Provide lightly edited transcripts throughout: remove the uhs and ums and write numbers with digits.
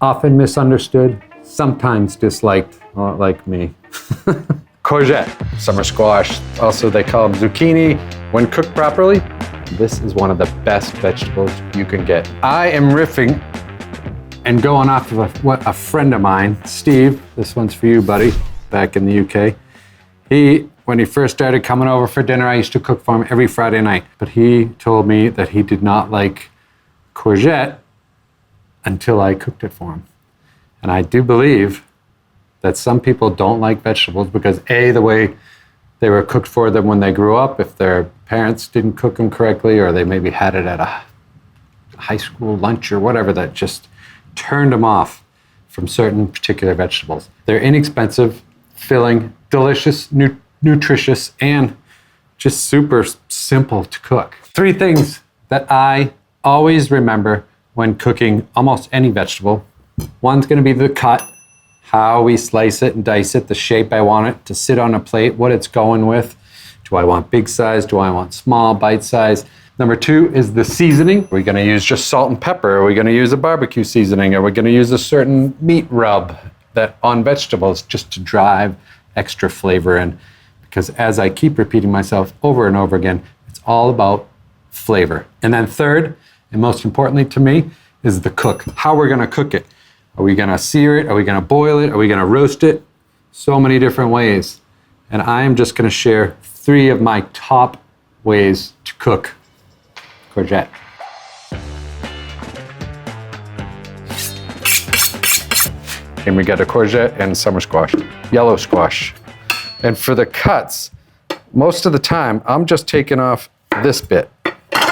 often misunderstood, sometimes disliked, like me. Courgette, summer squash, also they call them zucchini. When cooked properly, this is one of the best vegetables you can get. I am riffing and going off of what a friend of mine, Steve, this one's for you, buddy, back in the UK. When he first started coming over for dinner, I used to cook for him every Friday night. But he told me that he did not like courgette until I cooked it for him. And I do believe that some people don't like vegetables because A, the way they were cooked for them when they grew up, if their parents didn't cook them correctly, or they maybe had it at a high school lunch or whatever that just turned them off from certain particular vegetables. They're inexpensive, filling, delicious, nutritious, and just super simple to cook. 3 things that I always remember when cooking almost any vegetable. One's gonna be the cut, how we slice it and dice it, the shape I want it to sit on a plate, what it's going with. Do I want big size? Do I want small, bite size? Number 2 is the seasoning. Are we gonna use just salt and pepper? Are we gonna use a barbecue seasoning? Are we gonna use a certain meat rub that on vegetables just to drive extra flavor in? Because as I keep repeating myself over and over again, it's all about flavor. And then 3rd, and most importantly to me, is the cook. How we're gonna cook it. Are we gonna sear it? Are we gonna boil it? Are we gonna roast it? So many different ways. And I am just gonna share 3 of my top ways to cook courgette. And we got a courgette and summer squash, yellow squash. And for the cuts, most of the time, I'm just taking off this bit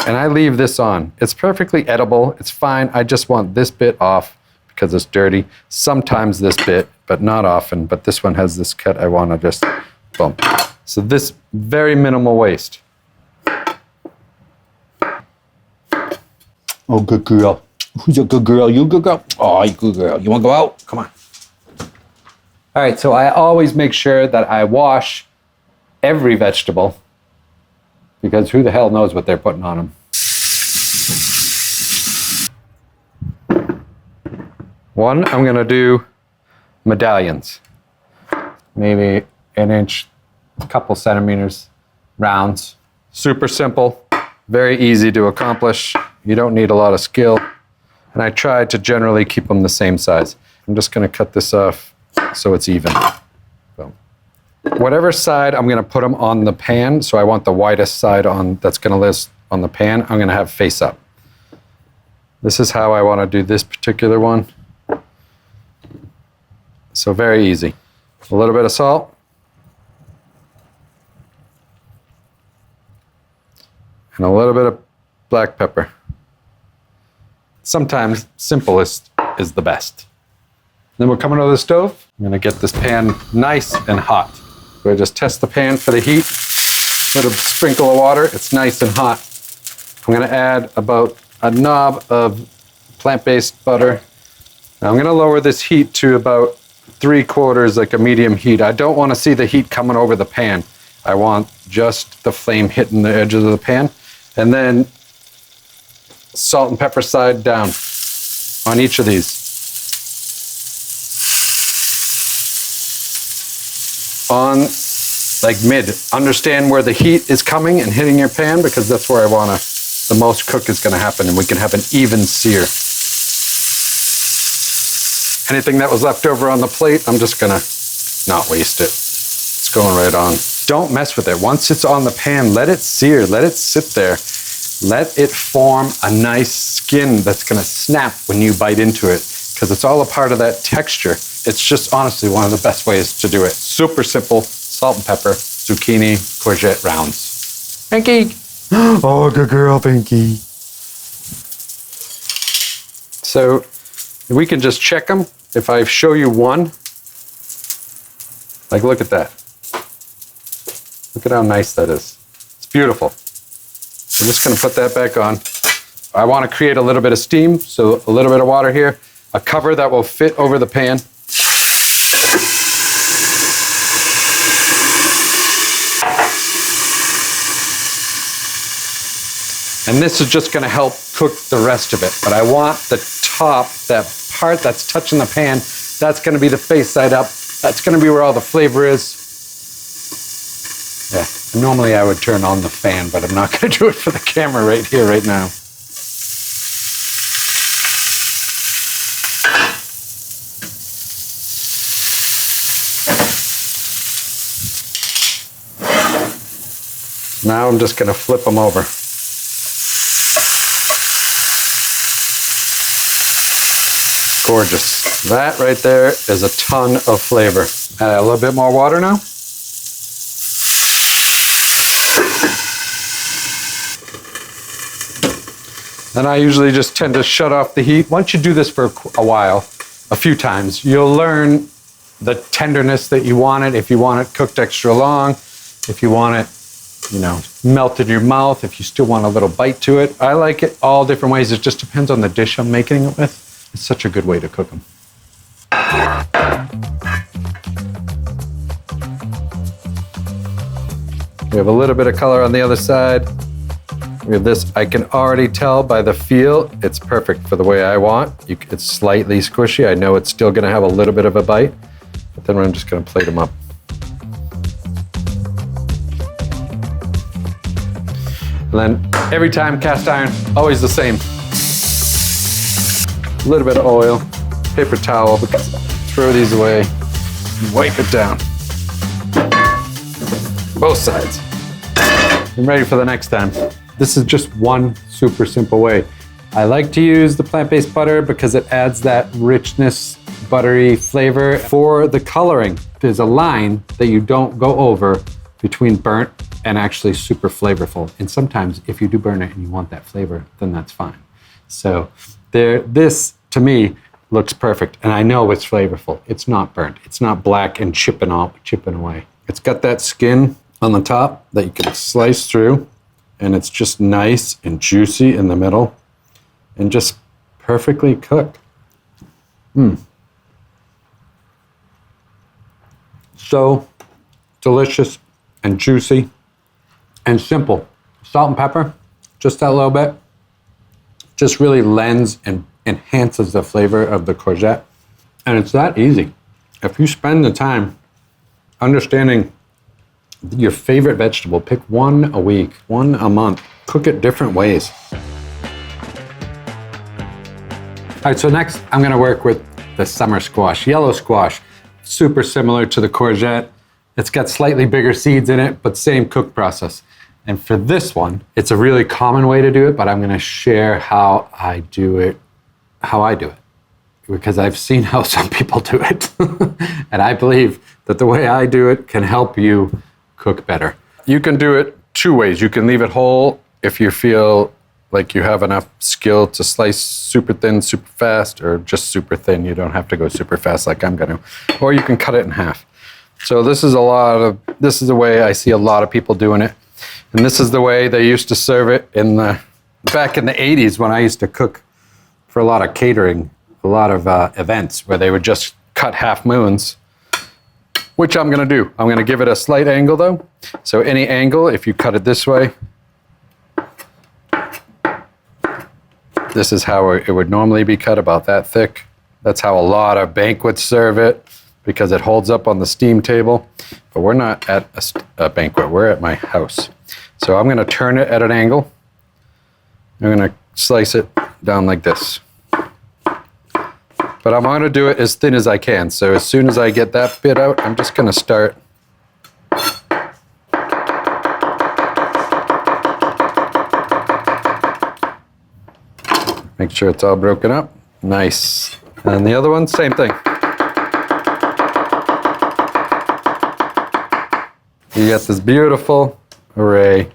and I leave this on. It's perfectly edible, it's fine. I just want this bit off because it's dirty. Sometimes this bit, but not often. But this one has this cut I wanna just, boom. So this very minimal waste. Oh, good girl. Who's a good girl? You good girl? Oh, you good girl. You wanna go out? Come on. All right, so I always make sure that I wash every vegetable because who the hell knows what they're putting on them. One, I'm gonna do medallions. Maybe 1 inch, a couple centimeters, rounds. Super simple, very easy to accomplish. You don't need a lot of skill. And I try to generally keep them the same size. I'm just gonna cut this off so it's even. Boom. Whatever side I'm gonna put them on the pan, so I want the widest side on that's gonna list on the pan, I'm gonna have face up. This is how I wanna do this particular one. So very easy. A little bit of salt. And a little bit of black pepper. Sometimes simplest is the best. Then we're coming over the stove. I'm gonna get this pan nice and hot. So I just test the pan for the heat. Little sprinkle of water, it's nice and hot. I'm gonna add about a knob of plant-based butter. Now I'm gonna lower this heat to about 3/4, like a medium heat. I don't wanna see the heat coming over the pan. I want just the flame hitting the edges of the pan. And then salt and pepper side down on each of these. On like mid, understand where the heat is coming and hitting your pan because that's where the most cook is gonna happen and we can have an even sear. Anything that was left over on the plate, I'm just gonna not waste it. It's going right on. Don't mess with it. Once it's on the pan, let it sear, let it sit there. Let it form a nice skin that's gonna snap when you bite into it because it's all a part of that texture. It's just honestly one of the best ways to do it. Super simple, salt and pepper, zucchini, courgette rounds. Pinky! Oh, good girl, Pinky. So we can just check them. If I show you one, like look at that. Look at how nice that is. It's beautiful. I'm just gonna put that back on. I wanna create a little bit of steam, so a little bit of water here, a cover that will fit over the pan. And this is just gonna help cook the rest of it. But I want the top, that part that's touching the pan, that's gonna be the face side up. That's gonna be where all the flavor is. Yeah, normally I would turn on the fan, but I'm not gonna do it for the camera right here, right now. Now I'm just gonna flip them over. Gorgeous. That right there is a ton of flavor. Add a little bit more water now. And I usually just tend to shut off the heat. Once you do this for a while, a few times, you'll learn the tenderness that you want it. If you want it cooked extra long, if you want it, you know, melt in your mouth, if you still want a little bite to it. I like it all different ways. It just depends on the dish I'm making it with. It's such a good way to cook them. We have a little bit of color on the other side. We have this, I can already tell by the feel, it's perfect for the way I want. It's slightly squishy. I know it's still gonna have a little bit of a bite, but then I'm just gonna plate them up. And then every time, cast iron, always the same. A little bit of oil, paper towel, because throw these away, wipe it down. Both sides. I'm ready for the next time. This is just one super simple way. I like to use the plant-based butter because it adds that richness, buttery flavor. For the coloring, there's a line that you don't go over between burnt and actually super flavorful. And sometimes if you do burn it and you want that flavor, then that's fine. So this to me looks perfect. And I know it's flavorful. It's not burnt. It's not black and chipping away. It's got that skin on the top that you can slice through, and it's just nice and juicy in the middle and just perfectly cooked. So delicious and juicy and simple. Salt and pepper, just that little bit, just really lends and enhances the flavor of the courgette. And it's that easy. If you spend the time understanding your favorite vegetable, pick one a week, one a month, cook it different ways. All right, so next I'm gonna work with the summer squash, yellow squash, super similar to the courgette. It's got slightly bigger seeds in it, but same cook process. And for this one, it's a really common way to do it, but I'm gonna share how I do it, because I've seen how some people do it. And I believe that the way I do it can help you cook better. You can do it two ways. You can leave it whole if you feel like you have enough skill to slice super thin, super fast, or just super thin. You don't have to go super fast like I'm gonna. Or you can cut it in half. So this is the way I see a lot of people doing it. And this is the way they used to serve it back in the 80s when I used to cook for a lot of catering, a lot of events where they would just cut half moons, which I'm gonna do. I'm gonna give it a slight angle though. So any angle, if you cut it this way, this is how it would normally be cut, about that thick. That's how a lot of banquets serve it, because it holds up on the steam table. But we're not at a banquet, we're at my house. So I'm gonna turn it at an angle. I'm gonna slice it down like this. But I'm gonna do it as thin as I can. So as soon as I get that bit out, I'm just gonna start. Make sure it's all broken up. Nice. And the other one, same thing. You get this beautiful array.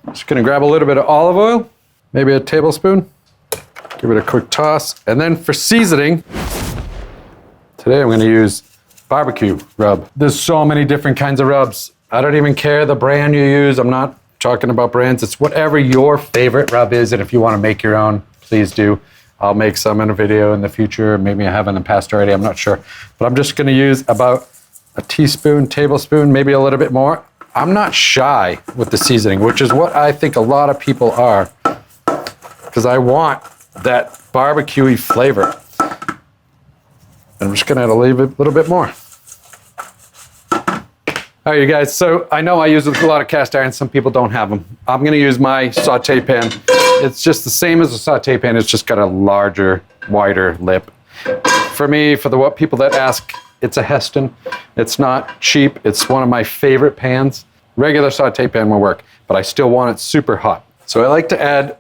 Just gonna grab a little bit of olive oil, maybe a tablespoon. Give it a quick toss. And then for seasoning, today I'm gonna use barbecue rub. There's so many different kinds of rubs. I don't even care the brand you use. I'm not talking about brands. It's whatever your favorite rub is. And if you wanna make your own, please do. I'll make some in a video in the future. Maybe I have in the past already, I'm not sure. But I'm just gonna use about a teaspoon, tablespoon, maybe a little bit more. I'm not shy with the seasoning, which is what I think a lot of people are, because I want that barbecuey flavor. And I'm just gonna add a little bit more. All right, you guys, so I know I use a lot of cast iron. Some people don't have them. I'm gonna use my saute pan. It's just the same as a saute pan. It's just got a larger, wider lip. For me, for the people that ask, it's a Heston. It's not cheap. It's one of my favorite pans. Regular saute pan will work, but I still want it super hot. So I like to add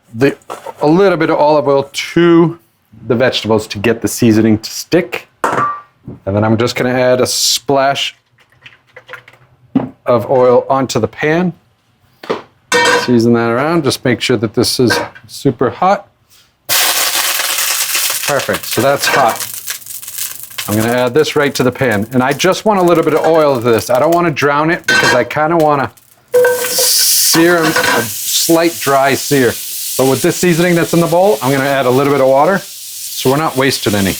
a little bit of olive oil to the vegetables to get the seasoning to stick. And then I'm just gonna add a splash of oil onto the pan. Season that around, just make sure that this is super hot. Perfect, so that's hot. I'm gonna add this right to the pan. And I just want a little bit of oil to this. I don't wanna drown it because I kinda wanna sear a slight dry sear. But with this seasoning that's in the bowl, I'm gonna add a little bit of water so we're not wasting any.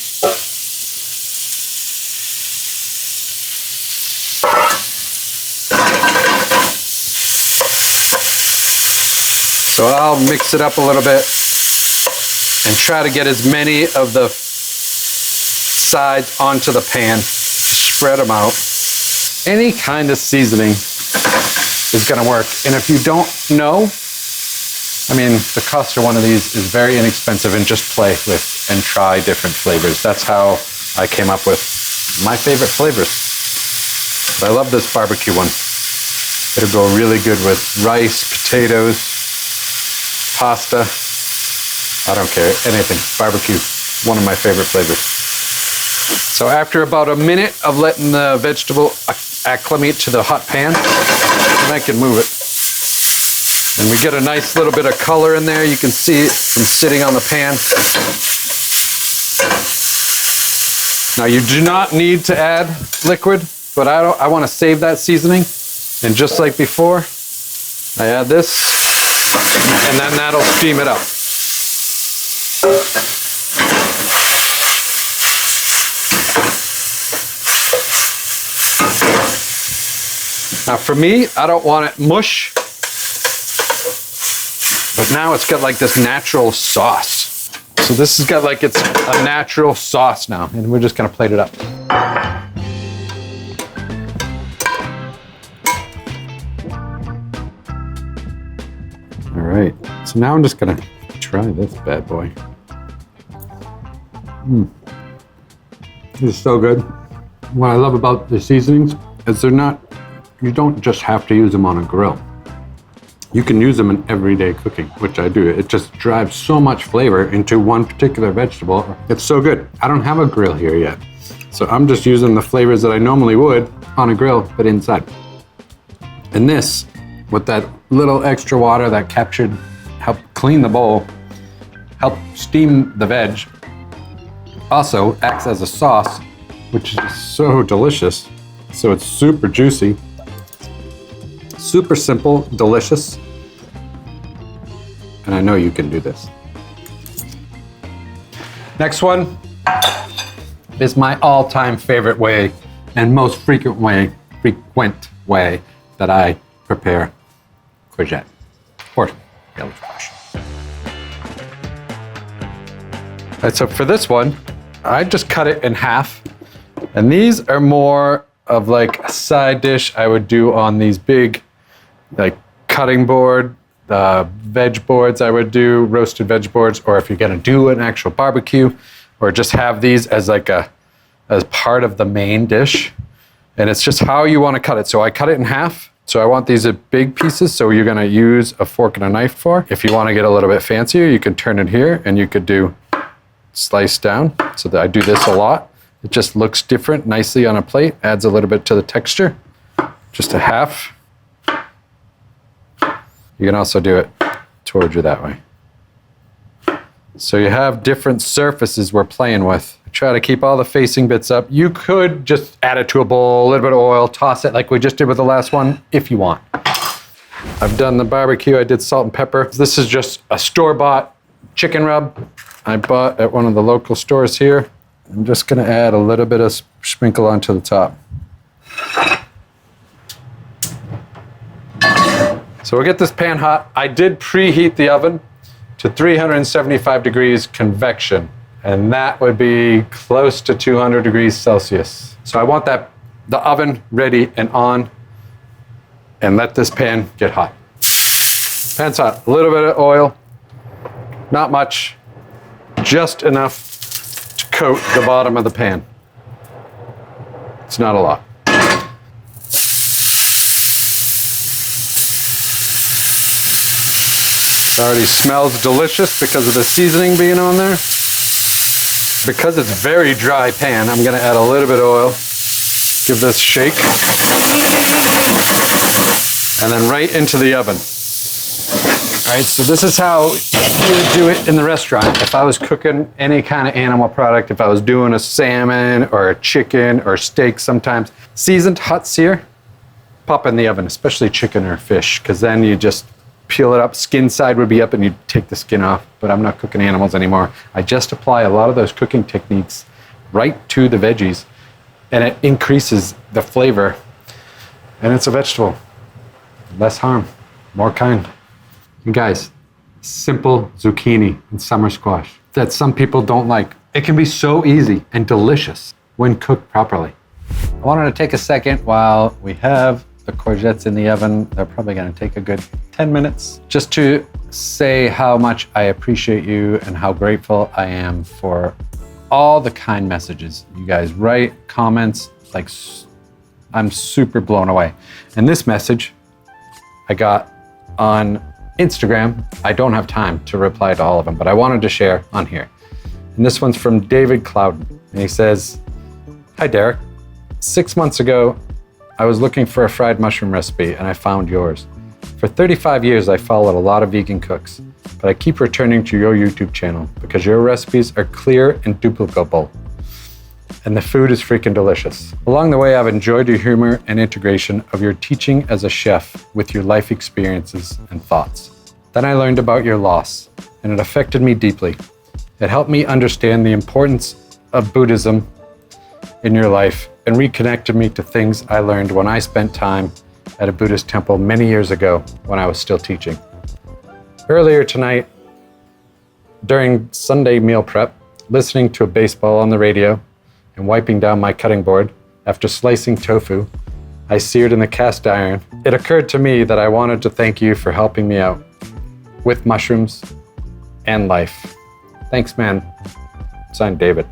So I'll mix it up a little bit and try to get as many of the sides onto the pan. Spread them out. Any kind of seasoning is gonna work. And if you don't know, I mean, the cost of one of these is very inexpensive, and just play with and try different flavors. That's how I came up with my favorite flavors. But I love this barbecue one. It'll go really good with rice, potatoes, pasta. I don't care, anything. Barbecue, one of my favorite flavors. So after about a minute of letting the vegetable acclimate to the hot pan, then I can move it. And we get a nice little bit of color in there. You can see it from sitting on the pan. Now you do not need to add liquid, but I want to save that seasoning. And just like before, I add this, and then that'll steam it up. Now for me, I don't want it mush, but now it's got like this natural sauce. So this has got like it's a natural sauce now, and we're just gonna plate it up. All right, so now I'm just gonna try this bad boy. This is so good. What I love about the seasonings is you don't just have to use them on a grill. You can use them in everyday cooking, which I do. It just drives so much flavor into one particular vegetable. It's so good. I don't have a grill here yet, so I'm just using the flavors that I normally would on a grill, but inside. And this, with that little extra water that helped clean the bowl, helped steam the veg, also acts as a sauce, which is so delicious. So it's super juicy, super simple, delicious. And I know you can do this. Next one is my all-time favorite way and most frequent way that I prepare courgette or yellow squash. All right, so for this one, I just cut it in half. And these are more of like a side dish I would do on these big like cutting board, veg boards I would do, roasted veg boards, or if you're gonna do an actual barbecue, or just have these as as part of the main dish. And it's just how you wanna cut it. So I cut it in half. So I want these at big pieces, so you're gonna use a fork and a knife for. If you wanna get a little bit fancier, you can turn it here and you could do slice down. So that I do this a lot. It just looks different nicely on a plate, adds a little bit to the texture. Just a half. You can also do it towards you that way. So you have different surfaces we're playing with. Try to keep all the facing bits up. You could just add it to a bowl, a little bit of oil, toss it like we just did with the last one, if you want. I've done the barbecue, I did salt and pepper. This is just a store-bought chicken rub I bought at one of the local stores here. I'm just gonna add a little bit of sprinkle onto the top. So we'll get this pan hot. I did preheat the oven, to 375 degrees convection. And that would be close to 200 degrees Celsius. So I want the oven ready and on, and let this pan get hot. Pan's hot, a little bit of oil, not much, just enough to coat the bottom of the pan. It's not a lot. It already smells delicious because of the seasoning being on there. Because it's very dry pan, I'm gonna add a little bit of oil. Give this a shake. And then right into the oven. All right, so this is how you would do it in the restaurant. If I was cooking any kind of animal product, if I was doing a salmon or a chicken or steak sometimes, seasoned hot sear, pop in the oven, especially chicken or fish, because then you just peel it up, skin side would be up and you take the skin off, but I'm not cooking animals anymore. I just apply a lot of those cooking techniques right to the veggies and it increases the flavor. And it's a vegetable, less harm, more kind. And guys, simple zucchini and summer squash that some people don't like. It can be so easy and delicious when cooked properly. I wanted to take a second while we have the courgettes in the oven. They're probably gonna take a good 10 minutes just to say how much I appreciate you and how grateful I am for all the kind messages you guys write, comments, like I'm super blown away. And this message I got on Instagram. I don't have time to reply to all of them, but I wanted to share on here. And this one's from David Clouden. And he says, "Hi Derek, 6 months ago, I was looking for a fried mushroom recipe and I found yours. For 35 years, I followed a lot of vegan cooks, but I keep returning to your YouTube channel because your recipes are clear and duplicable. And the food is freaking delicious. Along the way, I've enjoyed your humor and integration of your teaching as a chef with your life experiences and thoughts. Then I learned about your loss, and it affected me deeply. It helped me understand the importance of Buddhism in your life and reconnected me to things I learned when I spent time at a Buddhist temple many years ago when I was still teaching. Earlier tonight, during Sunday meal prep, listening to a baseball on the radio and wiping down my cutting board after slicing tofu I seared in the cast iron, it occurred to me that I wanted to thank you for helping me out with mushrooms and life. Thanks, man." Signed, David.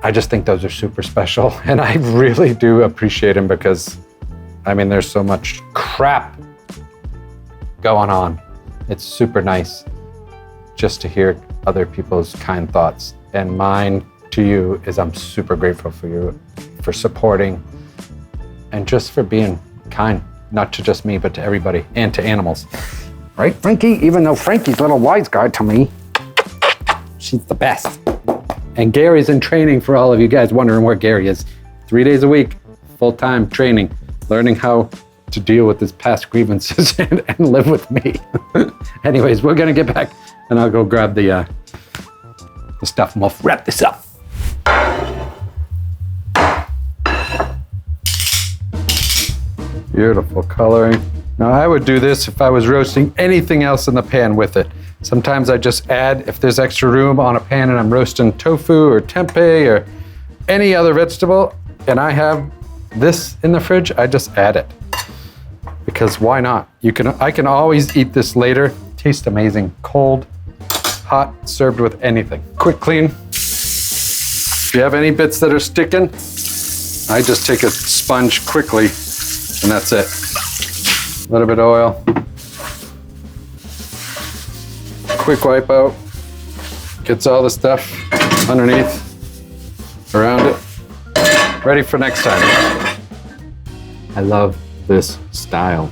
I just think those are super special, and I really do appreciate them because, I mean, there's so much crap going on. It's super nice just to hear other people's kind thoughts. And mine to you is I'm super grateful for you, for supporting, and just for being kind, not to just me, but to everybody and to animals. Right, Frankie? Even though Frankie's a little wise guy to me, she's the best. And Gary's in training for all of you guys wondering where Gary is. 3 days a week, full-time training, learning how to deal with his past grievances and live with me. Anyways, we're gonna get back and I'll go grab the stuff and we'll wrap this up. Beautiful coloring. Now I would do this if I was roasting anything else in the pan with it. Sometimes I just add, if there's extra room on a pan and I'm roasting tofu or tempeh or any other vegetable, and I have this in the fridge, I just add it. Because why not? I can always eat this later. Tastes amazing. Cold, hot, served with anything. Quick clean. If you have any bits that are sticking, I just take a sponge quickly and that's it. A little bit of oil. Quick wipe out. Gets all the stuff underneath, around it. Ready for next time. I love this style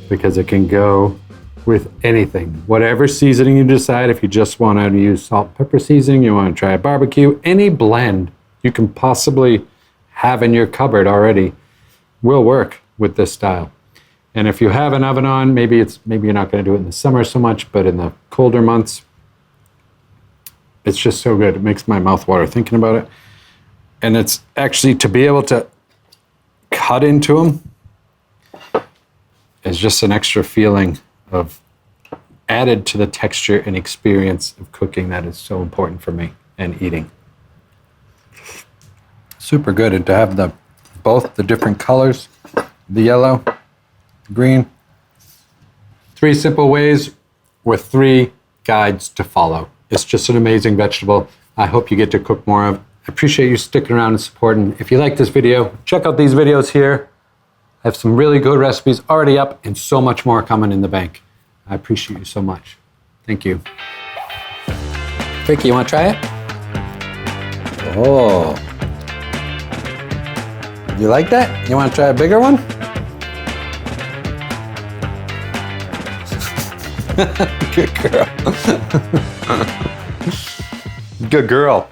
because it can go with anything. Whatever seasoning you decide, if you just want to use salt, pepper seasoning, you want to try a barbecue, any blend you can possibly have in your cupboard already will work with this style. And if you have an oven on, maybe you're not going to do it in the summer so much, but in the colder months, it's just so good. It makes my mouth water thinking about it. And it's actually, to be able to cut into them is just an extra feeling of added to the texture and experience of cooking that is so important for me and eating. Super good, and to have both the different colors, the yellow, green. 3 simple ways with 3 guides to follow. It's just an amazing vegetable. I hope you get to cook more of. I appreciate you sticking around and supporting. If you like this video, check out these videos here. I have some really good recipes already up and so much more coming in the bank. I appreciate you so much. Thank you. Vicky, you want to try it? Oh. You like that? You want to try a bigger one? Good girl. Good girl.